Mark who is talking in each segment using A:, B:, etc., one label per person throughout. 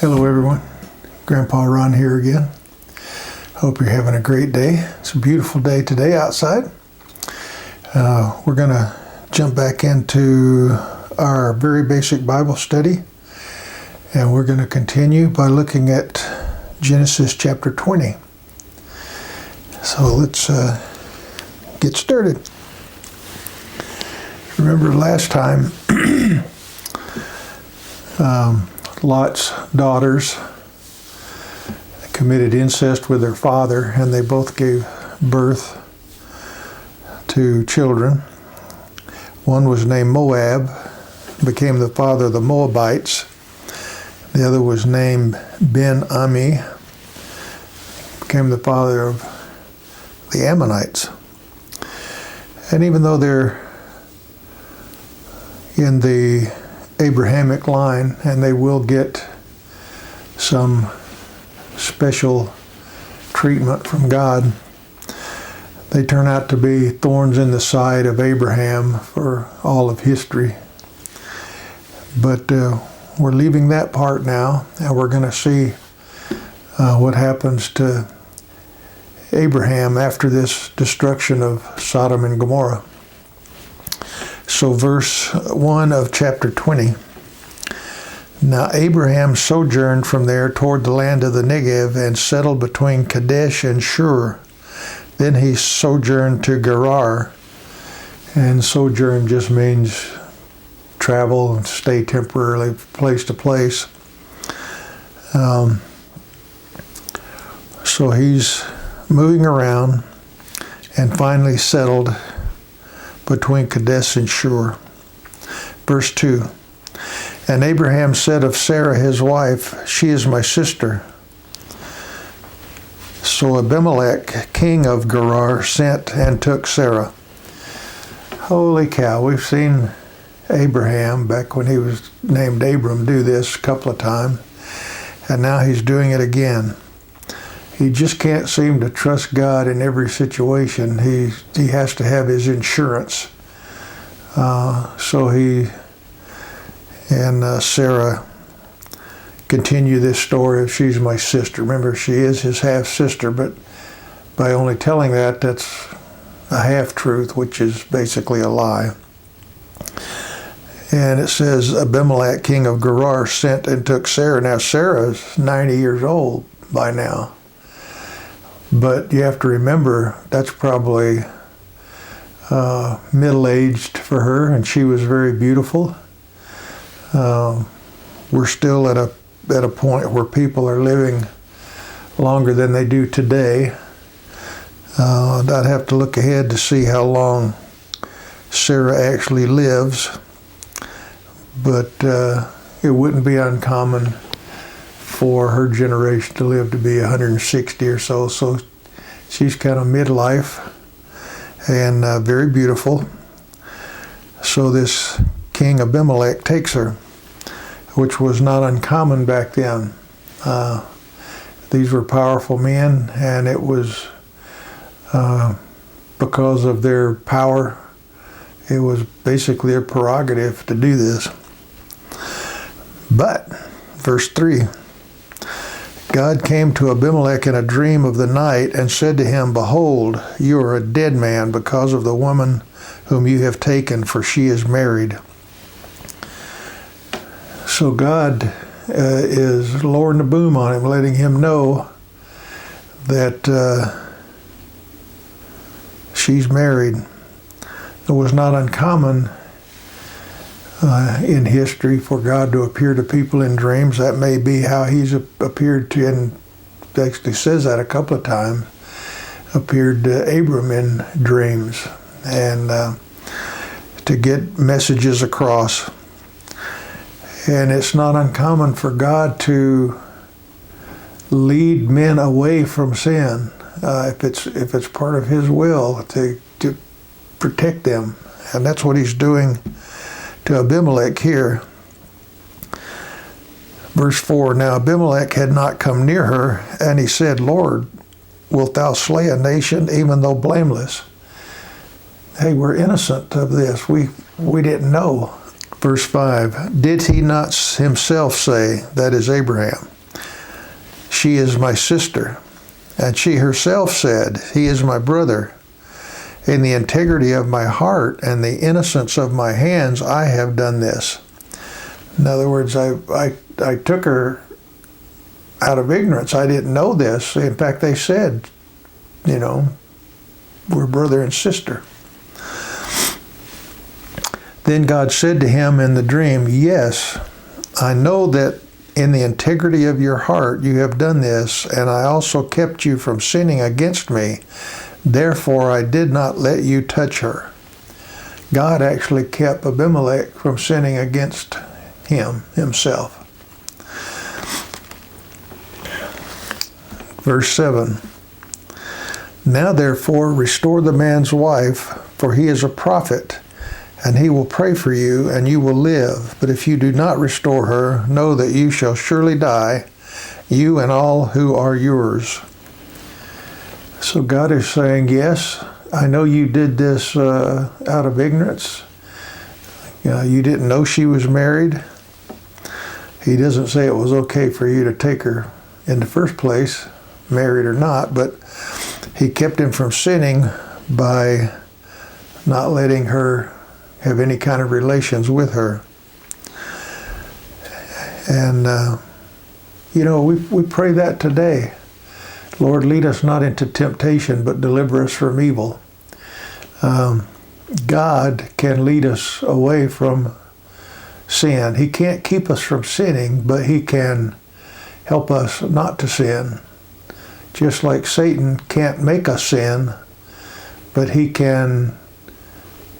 A: Hello everyone, Grandpa Ron here again. Hope you're having a great day. It's a beautiful day today outside. We're going to jump back into our very basic Bible study, and we're going to continue by looking at Genesis chapter 20. So let's get started. Remember last time Lot's daughters committed incest with their father, and they both gave birth to children. One was named Moab, became the father of the Moabites. The other was named Ben-Ami, became the father of the Ammonites. And even though they're in the Abrahamic line, and they will get some special treatment from God, they turn out to be thorns in the side of Abraham for all of history. But we're leaving that part now, and we're going to see what happens to Abraham after this destruction of Sodom and Gomorrah. So verse 1 of chapter 20. Now Abraham sojourned from there toward the land of the Negev and settled between Kadesh and Shur. Then he sojourned to Gerar. And sojourn just means travel and stay temporarily place to place. So he's moving around and finally settled between Kadesh and Shur. Verse 2. And Abraham said of Sarah his wife, "She is my sister." So Abimelech, king of Gerar, sent and took Sarah. Holy cow, we've seen Abraham, back when he was named Abram, do this a couple of times, and now he's doing it again. He just can't seem to trust God in every situation. He has to have his insurance. So he and Sarah continue this story of she's my sister. Remember, she is his half-sister, but by only telling that, that's a half-truth, which is basically a lie. And it says, Abimelech, king of Gerar, sent and took Sarah. Now, Sarah is 90 years old by now. But you have to remember, that's probably middle-aged for her, and she was very beautiful. We're still at a point where people are living longer than they do today. I'd have to look ahead to see how long Sarah actually lives, but it wouldn't be uncommon for her generation to live to be 160 or so. So she's kind of midlife and very beautiful. So this king Abimelech takes her, which was not uncommon back then. These were powerful men, and it was because of their power, it was basically a prerogative to do this. But, verse 3, God came to Abimelech in a dream of the night and said to him, "Behold, you are a dead man because of the woman whom you have taken, for she is married." So God is lowering the boom on him, letting him know that she's married. It was not uncommon in history for God to appear to people in dreams. That may be how he's appeared to, and actually says that a couple of times, appeared to Abram in dreams, and to get messages across. And it's not uncommon for God to lead men away from sin, if it's part of his will, to protect them. And that's what he's doing to Abimelech here. Verse 4, Now Abimelech had not come near her, and he said, "Lord, wilt thou slay a nation even though blameless?" Hey, we're innocent of this. We didn't know. Verse 5, Did he not himself say, that is Abraham, she is my sister. And she herself said, he is my brother. In the integrity of my heart and the innocence of my hands, I have done this. In other words, I took her out of ignorance. I didn't know this. In fact, they said, we're brother and sister. Then God said to him in the dream, yes, I know that in the integrity of your heart you have done this, and I also kept you from sinning against me. Therefore I did not let you touch her. God actually kept Abimelech from sinning against himself. Verse 7. Now therefore restore the man's wife, for he is a prophet, and he will pray for you, and you will live. But if you do not restore her, know that you shall surely die, you and all who are yours. So God is saying, yes, I know you did this out of ignorance. You didn't know she was married. He doesn't say it was okay for you to take her in the first place, married or not, but he kept him from sinning by not letting her have any kind of relations with her. And, we pray that today. Lord, lead us not into temptation, but deliver us from evil. God can lead us away from sin. He can't keep us from sinning, but he can help us not to sin. Just like Satan can't make us sin, but he can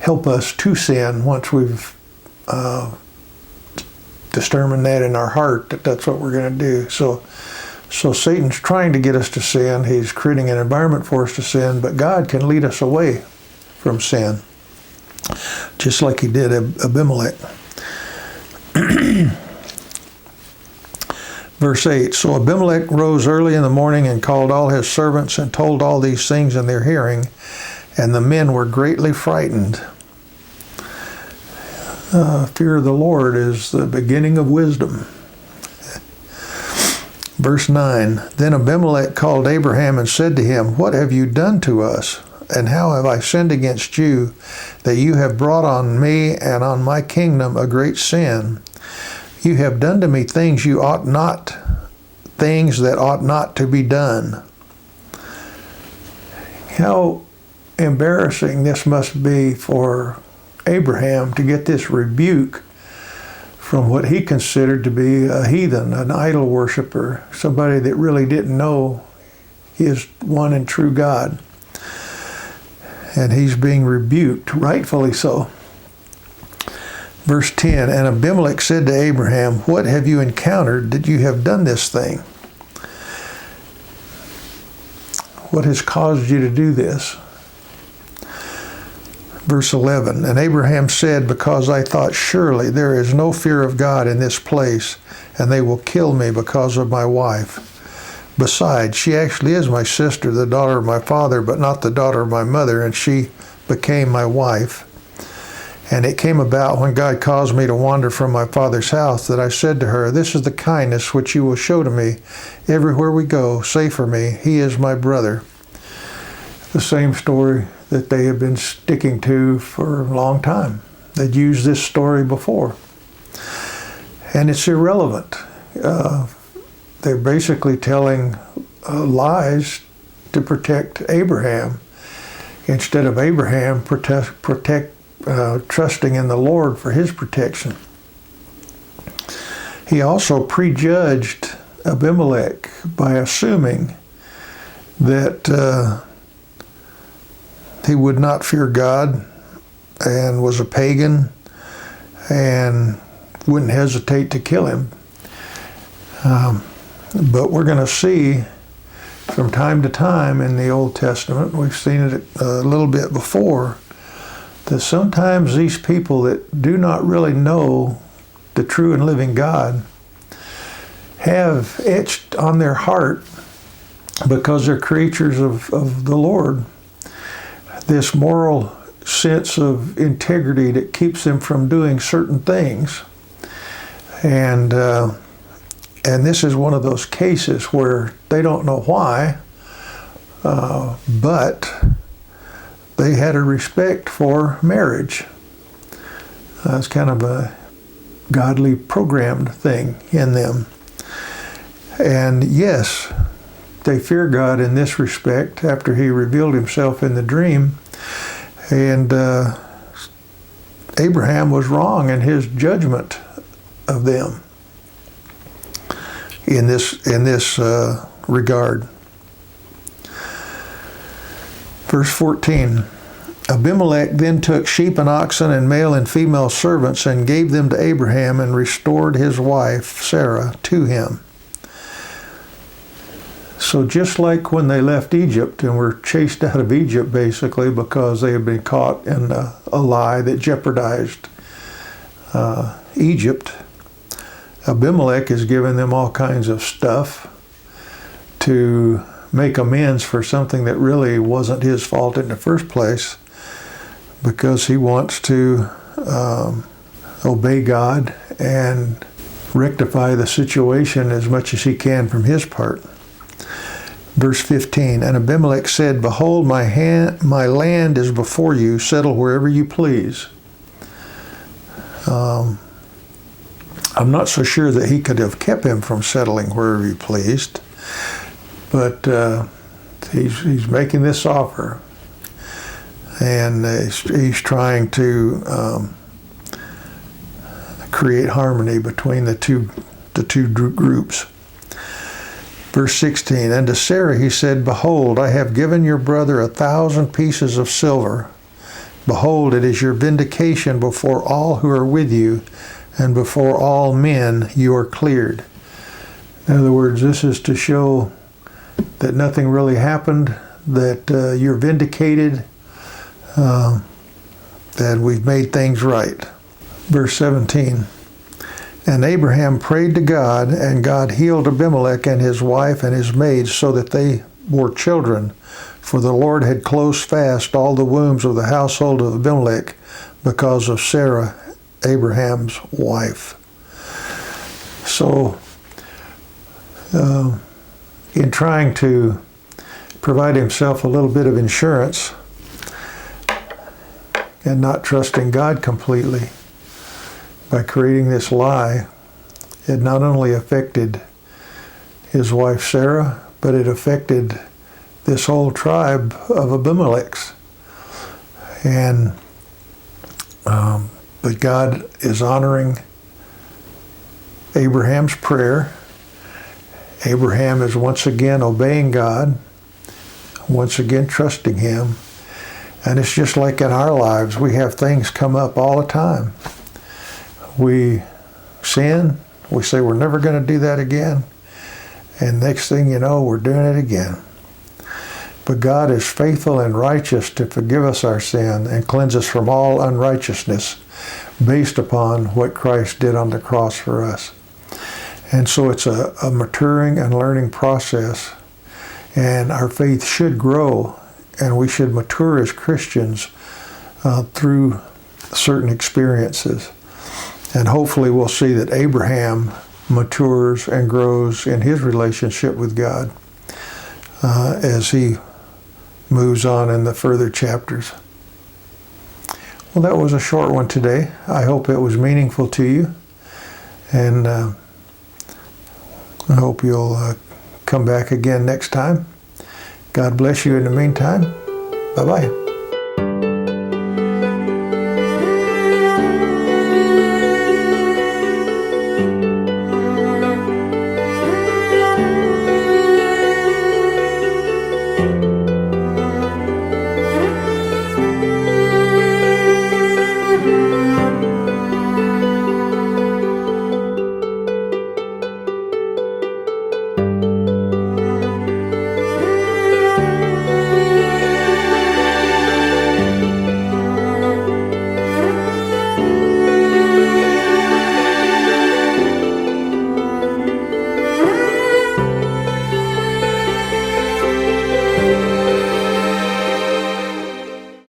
A: help us to sin once we've determined that in our heart that that's what we're going to do. So Satan's trying to get us to sin. He's creating an environment for us to sin, but God can lead us away from sin, just like he did Abimelech. Verse 8, so Abimelech rose early in the morning and called all his servants and told all these things in their hearing, and the men were greatly frightened. Fear of the Lord is the beginning of wisdom. Verse 9, then Abimelech called Abraham and said to him, what have you done to us? And how have I sinned against you, that you have brought on me and on my kingdom a great sin? You have done to me things that ought not to be done. How embarrassing this must be for Abraham to get this rebuke from what he considered to be a heathen, an idol worshiper, somebody that really didn't know his one and true God. And he's being rebuked, rightfully so. Verse 10, and Abimelech said to Abraham, what have you encountered that you have done this thing? What has caused you to do this? Verse 11, and Abraham said, because I thought surely there is no fear of God in this place, and they will kill me because of my wife. Besides, she actually is my sister, the daughter of my father, but not the daughter of my mother, and she became my wife. And it came about when God caused me to wander from my father's house that I said to her, this is the kindness which you will show to me. Everywhere we go, say for me, he is my brother. The same story that they have been sticking to for a long time. They'd used this story before. And it's irrelevant. They're basically telling lies to protect Abraham, instead of Abraham trusting in the Lord for his protection. He also prejudged Abimelech by assuming that he would not fear God and was a pagan and wouldn't hesitate to kill him. But we're going to see from time to time in the Old Testament, we've seen it a little bit before, that sometimes these people that do not really know the true and living God have etched on their heart, because they're creatures of the Lord, this moral sense of integrity that keeps them from doing certain things. And And this is one of those cases where they don't know why, but they had a respect for marriage. It's kind of a godly programmed thing in them. And yes, they fear God in this respect after he revealed himself in the dream. And Abraham was wrong in his judgment of them in this regard. Verse 14, Abimelech then took sheep and oxen and male and female servants and gave them to Abraham and restored his wife Sarah to him. So just like when they left Egypt and were chased out of Egypt basically because they had been caught in a lie that jeopardized Egypt, Abimelech is giving them all kinds of stuff to make amends for something that really wasn't his fault in the first place, because he wants to obey God and rectify the situation as much as he can from his part. Verse 15, and Abimelech said, behold, my land is before you, settle wherever you please. I'm not so sure that he could have kept him from settling wherever he pleased, but he's making this offer, and he's trying to create harmony between the two groups. Verse 16, and to Sarah he said, behold, I have given your brother 1,000 pieces of silver. Behold, it is your vindication before all who are with you, and before all men you are cleared. In other words, this is to show that nothing really happened, that you're vindicated, that we've made things right. Verse 17, and Abraham prayed to God, and God healed Abimelech and his wife and his maids so that they bore children, for the Lord had closed fast all the wombs of the household of Abimelech because of Sarah, Abraham's wife. So, in trying to provide himself a little bit of insurance and not trusting God completely, by creating this lie, it not only affected his wife Sarah, but it affected this whole tribe of Abimelechs. And but God is honoring Abraham's prayer. Abraham is once again obeying God, once again trusting him. And it's just like in our lives, we have things come up all the time. We sin, we say we're never going to do that again, and next thing you know, we're doing it again. But God is faithful and righteous to forgive us our sin and cleanse us from all unrighteousness based upon what Christ did on the cross for us. And so it's a maturing and learning process, and our faith should grow, and we should mature as Christians through certain experiences. And hopefully we'll see that Abraham matures and grows in his relationship with God as he moves on in the further chapters. Well, that was a short one today. I hope it was meaningful to you. And I hope you'll come back again next time. God bless you in the meantime. Bye-bye.